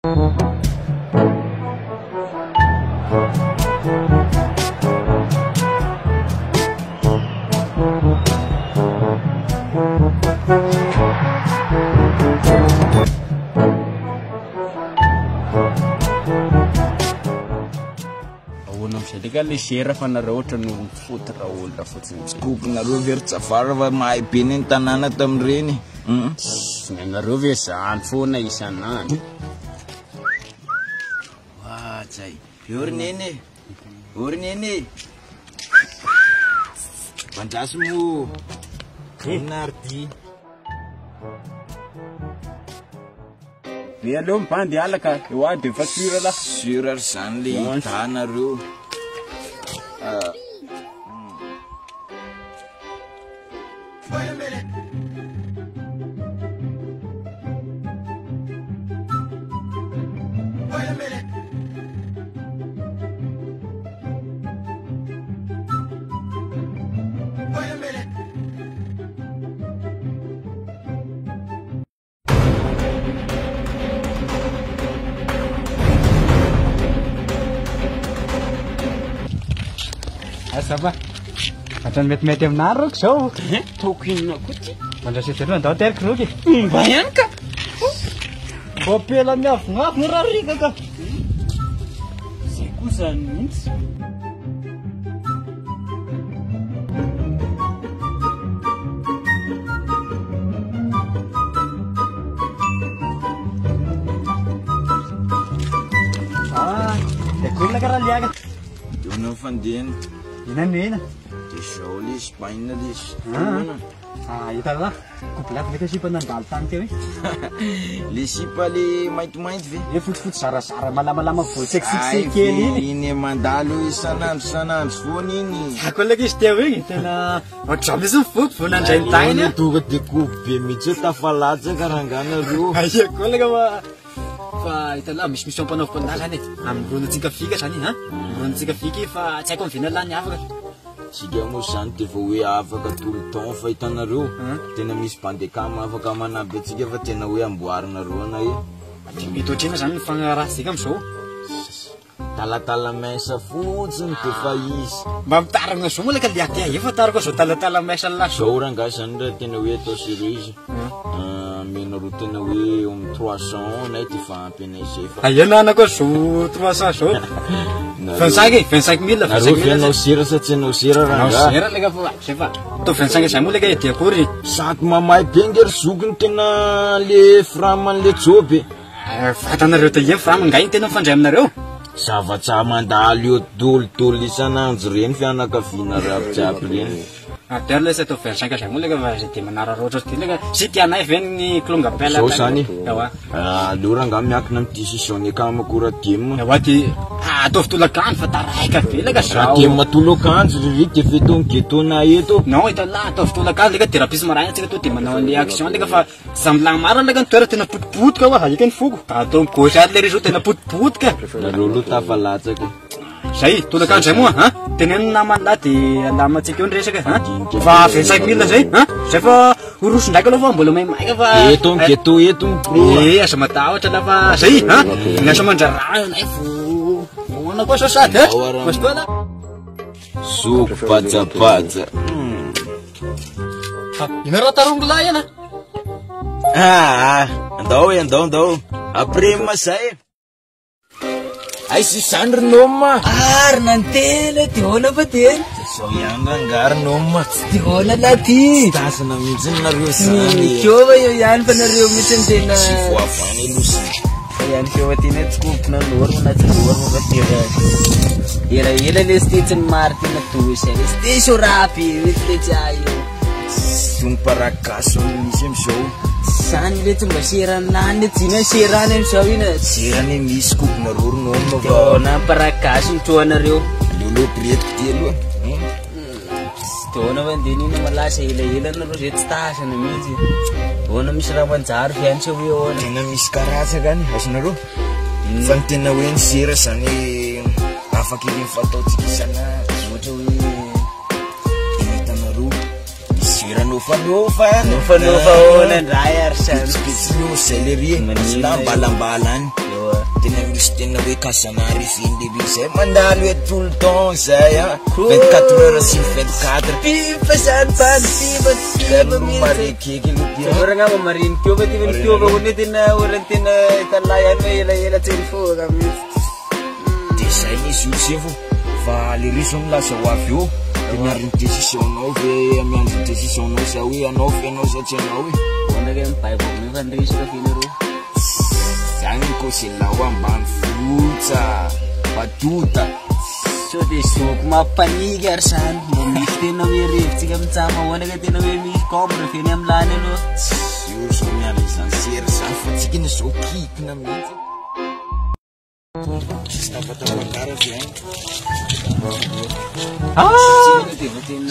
le sera fa nareo ohatra no fototra olona fotsiny skoponareo very-tsafara fa mahay be ny tanàna tamin'ireny nareo ve zany foana isan'andro zay orineny orineny mandraso mo nardi be aleo mibandy alaka eo ady efa sura la sura ry zany le hitanareo Sapa? Macam met-met yang naruk so. Tokin ako ti. Manda siya doon, daw terk rugi. Bayan ka. Bopela niya, ngap murari ka. Sikusan means. Ekul na karaliaga. Doon ang fandiyan. Ina. De shawli, spine na dis. Ita lah. Kuplat kita sih penandal tante. Le sipa le mainty-mainty ve. Ye foot sara-sara malama-lama full sexy kely. Iny mandalo isanandro foana iny. Ako lagi stia we. Tena otramy sa foot nandray ny tagnany. Tonga de koby be mihitsy hoe tafalatsaka ranganareo. Ay ako laga fa ita lah misy ang panaov-pandalany amronontsika fika zany ha. Amronontsika fika fa tsy haiko am'vina lany afaka. Sika moa zany de vao hoe afaka tout le temps fa hitanareo tena misy bandekama afaka manaby atsika fa tena hoe amboarinareo ana io. Mety ohatrina zany mifagnarahasika am'izao. Talatala-maisa fotsiny de fa izy. Mba mitaragna zao moa laka le aty efa tarako zao talatala-maisa la. Zao rangahy zany raha tena hoe atao sérieux. Menareo tena hoe om 300 nay de fa ampy anay zay fa. Ayana anako zao 300 zao. 25 000. Nareo fianao sera sa tsy anao sera rangahy. Sera leka fa zay fa. To 25 zay moa leka edy akory. Saky mamay be ngery zokiny tena le framany le joby. Fatanareo ta ien frama ngay tena mifandray aminareo. Zavatsa mandalo io dolodolo isanandro reny fianakaviana rahabijiaby reny. Ater le sa to 25 zay moa leka fa zay de manararoatra ty leka sy tianay ve ny klongapela. Zao zany. Ewa. Aleo rangahy miankina amin'ny décision akamakora demo. Ewa ty ataovy tolakandro fa taraika be leka zao. Raha demo matolakandro ry de fetony getona eto. Non ita la ataovy tolakandro leka thérapie maraina tsika to de manao an'le action leka fa sambilagny maro leka ny toera tena potipotika wa ika ny foko. Atao gauche ary le rezo tena potipotika. Nareo lo tafalatsaka. Zay tolakandro zay moa ha. Teneno namany la de alamatsika eo ny resaka ha. Fa 25 000 zay ha. Zay fa uruso ndraiky aloha fa mbola maimaika fa eto ngeto eto asa matahotra la fa zay ha. Miasa mandrarano nay vo ona koa sao sady ha. Mastona soko pajapaja. Ina raha tarongo lahy ana. Andao. Après masay. Ay si Sandro Noma. Nantele ti hola ba din? So yang rangar Noma. Ti hola lati. Tasa na minsan naryo sani. Kyoba yo yan pa naryo minsan din na. Si Fuafa ni Lucy. Yan kyoba tinet scoop na luar mo na sa luar mo katira. Ira le Station Martin na tuwi siya. Station Rapi. Witli tayo. Tun para kaso ni Sim Show. Saan ile tumba siran nani tina siran em sawina. Siran ni miskuk na rur Noma ba. Tona para kaso tuwa na rio. Lulu priet tilo. Tona ban dini na malasa ila na ro ret station na miji. Tona misraman jar fan siya wiyo. Tena miskarasa gani hasnaro. Fantina wen sira sani afakirin fatau tikisana. Moto Sira Nova ona rayar san. Spitsio celery. Sila balan-balan. tsy tena hoe Casanary findeby zay mandalo hoe tout le temps zay 24 heures sur 24 Pipasan pan marekeky orang ngapa marin tiba-tiba ini tina orang tina talayan ela telefon kami. de zay izy io zay fa le riso milasa ho avy eo de miariny décision-nao ve miandro décision-nao za hoe anao fe anao za tsy anao hoe Mana kan Bible ni kan risto finero. zany ko se lao ambany vohitsa batuta So de sok mapanigi arsan misy tena hoe rivotsika mitsama hoana ka tena hoe misy kombre feny amin'ny lany aloha. io zao miala izany sery zany fa tsika iny zao kikina mihitsy Stafatamakara zay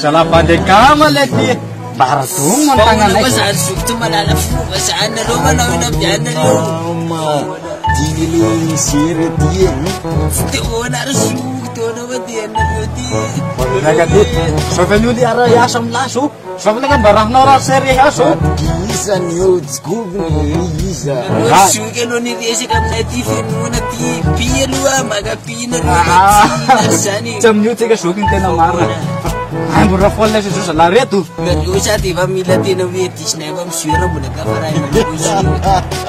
Salah kama lagi baradung mantangan Apa saat suktu malala fuga saan na ro manau na biyan na ro. Dili sery dia Te wala ro suktu na ba diyan na ro di. Negatif. Soalnya di arah ya asam lasu. Soalnya kan barang nora seri asu. Gisa niyo gisa Suke no ni desi kam na ti fen mo na ti pielu maga pina ro sani. Jam nyu tiga suking tena marah. Ang burafol na siya sa laretu. Nag-usa ti ba mila tinawitis na ibang sura mo nagkaparay na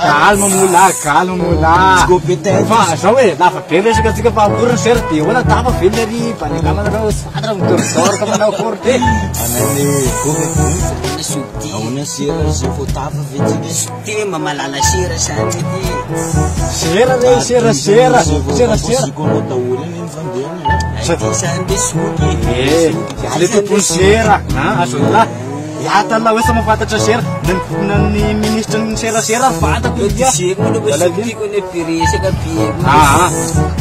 Calma mula. Competente. Fa, so dafa pele siya kasi pa burang serti. Wala tama fileri pa ni kama na sadra motor kama na korte. Anani competente Nasukti. Auna sery zay fo tapa vetsika Ti mamalala sira sani ti. Sera. Sikona daholy ny fandehana Ti sandi suki. Ada tu pun sera. Asullah. Ya Allah wes sama fata sera dan ni minister sera fata tu dia. Ti mo na ba suki ko na pirisa ka piye.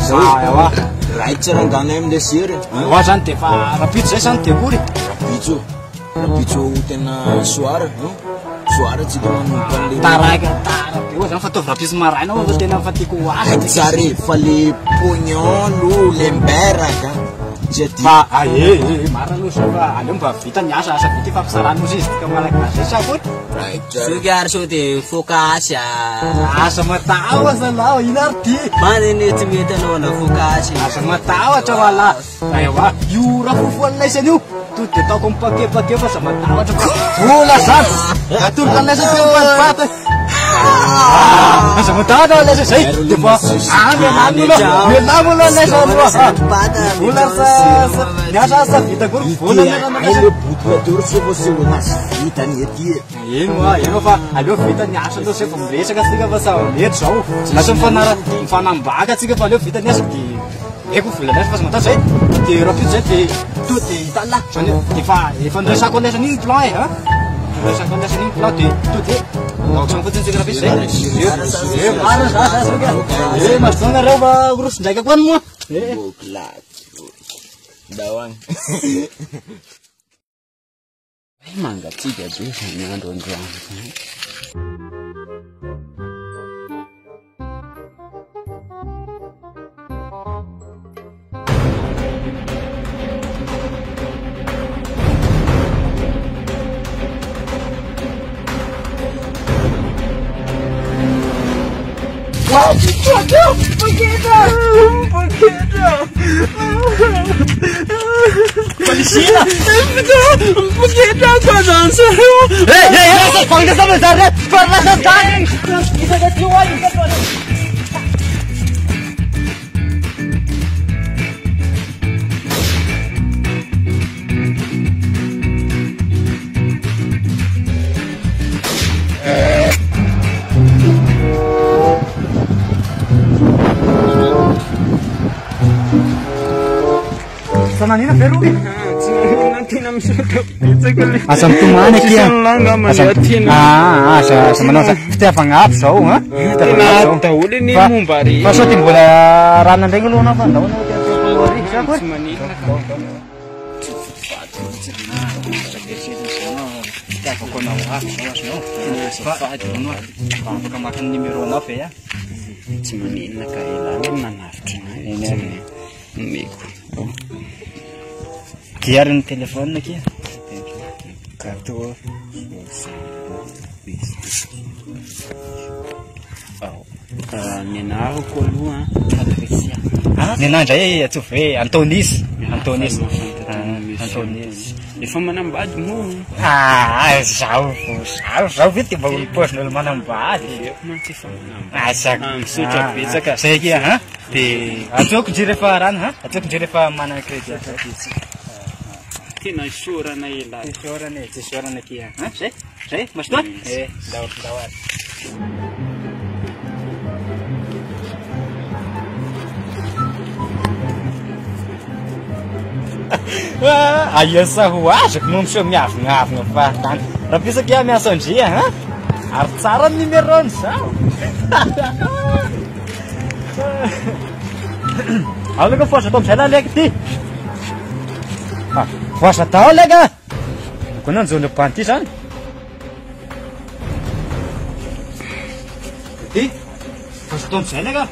So ya wa. Right tsara angana amle sery Wa zany de fa rapid zay zany de akory. Rapitso tena soara tsika manomboka an'le Taraka eo zany fataovy rapid maraina fa tena fatiko asa. tsary fa le pognon lo lemberaka tsy ady Fa marina aloha sa fa aleo mba vita ny asa vita fampizarana moa izy tika malagasy sa koa. right tsara Suki arso te fokasya. Asa matahotra lao ina arty. Mana ni ti meta no na fokasya. Asa matahotra wala. Ewa, io raha fofoan'ilay isany io. To de ataoko mipakepake fa sa matahotra fa vola zany. Atoloka an'ilay isany teo mipatipata. Asa matahotra ilay isany zay. De fa mialamo aloha ilay isany. Vola sa niasa asa vita kory vola le boutulateur tsy voasy onazy vita ny ety eno fa aleo vita ny asa aloha sefa miresaka tsika fa sa mety zao lasa mifanambaka tsika fa aleo vita ny asa de eko volanasa fa sa matao zay de rapito zay de to de hitala zany efa nresako an'lesany iny plan resako an'lesany iny plan de to de aotrany fotsiny tsika rapito zay mara za mazonareo fa orosin-draika koa ny moa boklaty dahoany mangatsika be zany andro androany Polisia! Begitu kau dansa. Hey, panggil sama Zaret! Perlahan tadi! Bisa ada jual, Sana nina Peru. Asam tu mana kia? Asa mana sa? Kita pangap so, ha? Kita pangap so. Tahu ni mumbari. Pasal tim bola ranan dengan lu apa? Tahu nak dia keluar siapa? Kita kau nak apa? Awas no. Pak, itu no. Pak, makan di Mirona ya. Cuma ini nak kailangan manafcina ini miku. Kiaran telepon na kia. Kartu. Oh. Nianarako aloha Patricia. Nena ndray atsovo hoe Antonis. Antonis. Efa manambady moa. Zaho ve ty mba olo-paozin'olo manambady. Efa manambady. Misotra betsaka. Zay kia ha? Dia atsoako ndry rehefa rano ha? Atsoako ndry rehefa manana crédit. Tena isorana ela. Isorana kia. Zay? Masotoa? Ndao ary. Aiasa ho azoko no miseho miavogna fahatany. Raha pisaka ia miasa andria ha? Ary tsara ny numéro-ny zaho. Alaka forsa tao amizay lalaiky ty. Forsa tao leka. Koa nanjo le panty zany. Ty? Forsa tao amizay leka.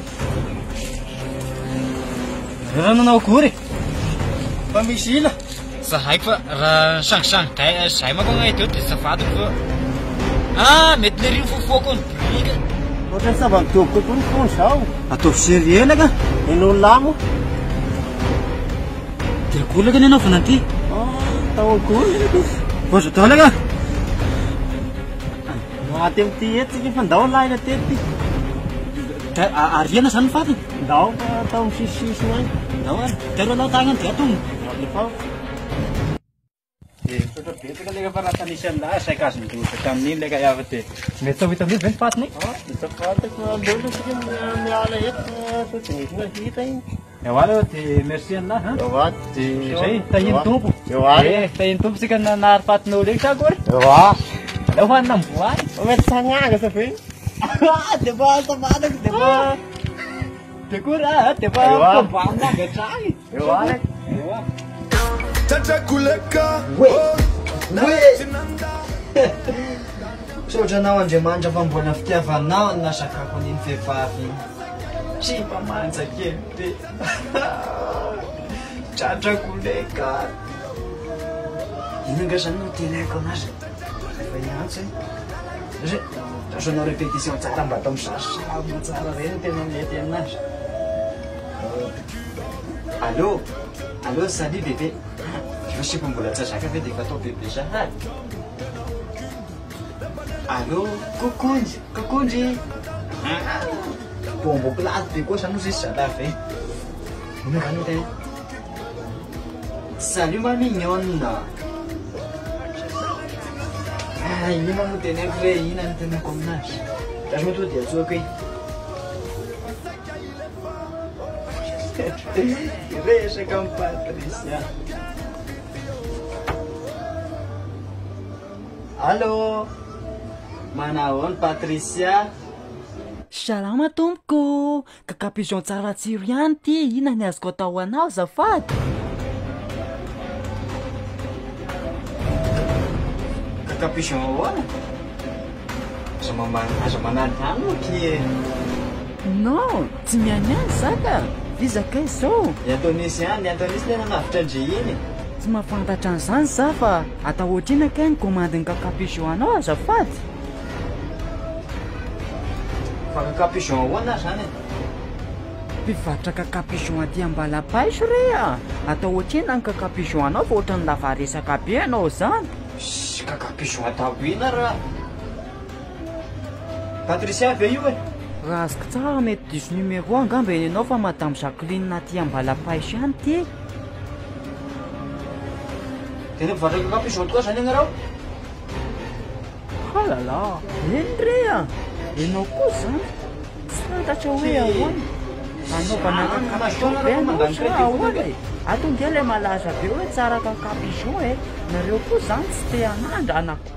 Raha nanao akory. Fa misy ila. Zahaiko fa raha sangisangy zay manko gn'ahy teo dia safadiko fa mety le rino fofoako ny brika. Ohatran'ny savan-toboko koa ny fony zao. Ataovy serie leka. Eno lamo. Dia akory leka ny anaovana ty. Tao akory. Forsa tao leka. Maty amin'ity eto tsika fa ndao laina tety. Ariana zany ny fatiny. Ndao fa atao amin'ny sisisiny any. Ndao ary. Tero alao tagnany dia atony. Lefa Sotra betsaka leka fa raha tanisy an'lahy saika azy midrotra tamin'iny leka iava dia mety tao hita amin'iny ve ny fatiny? Hita fatako aloha tsika miala eto fa tsy misy mahita iny. Eo ala dia merci an'lahy ha? Eo ato. Dia zay tahiny tompo. Eo ato. Tahiny tompo sika nanary fatinao reky sa akory. Eo ato. Aleo hoanina amboary. Mety sagnaga sa fe. Dia ba samanako dia ba. Dia kory dia ba kombamina gatrany. Eo ato. Sotranao Andriamanitra fa mbola fitiavanao ny nasakako an'iny vehivavy iny. Tsy mba manja kely be. Tratrako leka. Ino angasany no tenako anazy. Efa iantso e. Tasanao répétition tsara mba atao misarosarona tsara reny tena mety aminazy. Allô, salut bébé. Je sais pas mbola tsazaka ve dia fatao bébé zahary. Allô, kokondry. Bombo plato be koa zany sisy zalava e. Ino zany ho tena? Salut ma mignonne. Ino mo teneko hoe ina ny tenako aminazy. Raha moa to dia atsoako e. Resaka amin'ny Patricia. Allô, manahoana Patricia? Salama tompoko, kakapision tsara tsiro ihany ty, ina ny azoko atao anao zafady? Kakapision ahoana? Aza manandrano ty. Non, tsy mianiany zaka, vizaka izao. Antonisy le nanavitra andre iny. Tsy mahafantatra an'izany za fa atao ohatrina kay ny commande ny kakapision anao azafady. Fa kakapision ahoana zany? Mpivarotra kakapision aty Ambalapaiso rea. Atao ohatrina ny kakapision anao fa ohatran'ny lava resaka be anao zany. Kakapision atao ina raha. Patricia ve io e? Raha azoko tsara mety diso numéro angamba eny anao fa madame Jacqueline aty Ambalapaiso ihany ty. Tena mpivarotra kakapision tokoa zany ianareo? Halala, eny rea. Enao koa zany tsy fantatra hoe ahoana. Anaovana kakapision be anao sa ahoana e? Ato nge le malaza be hoe tsara kakapision e. Nareo koa zany tsy te hanandra anako.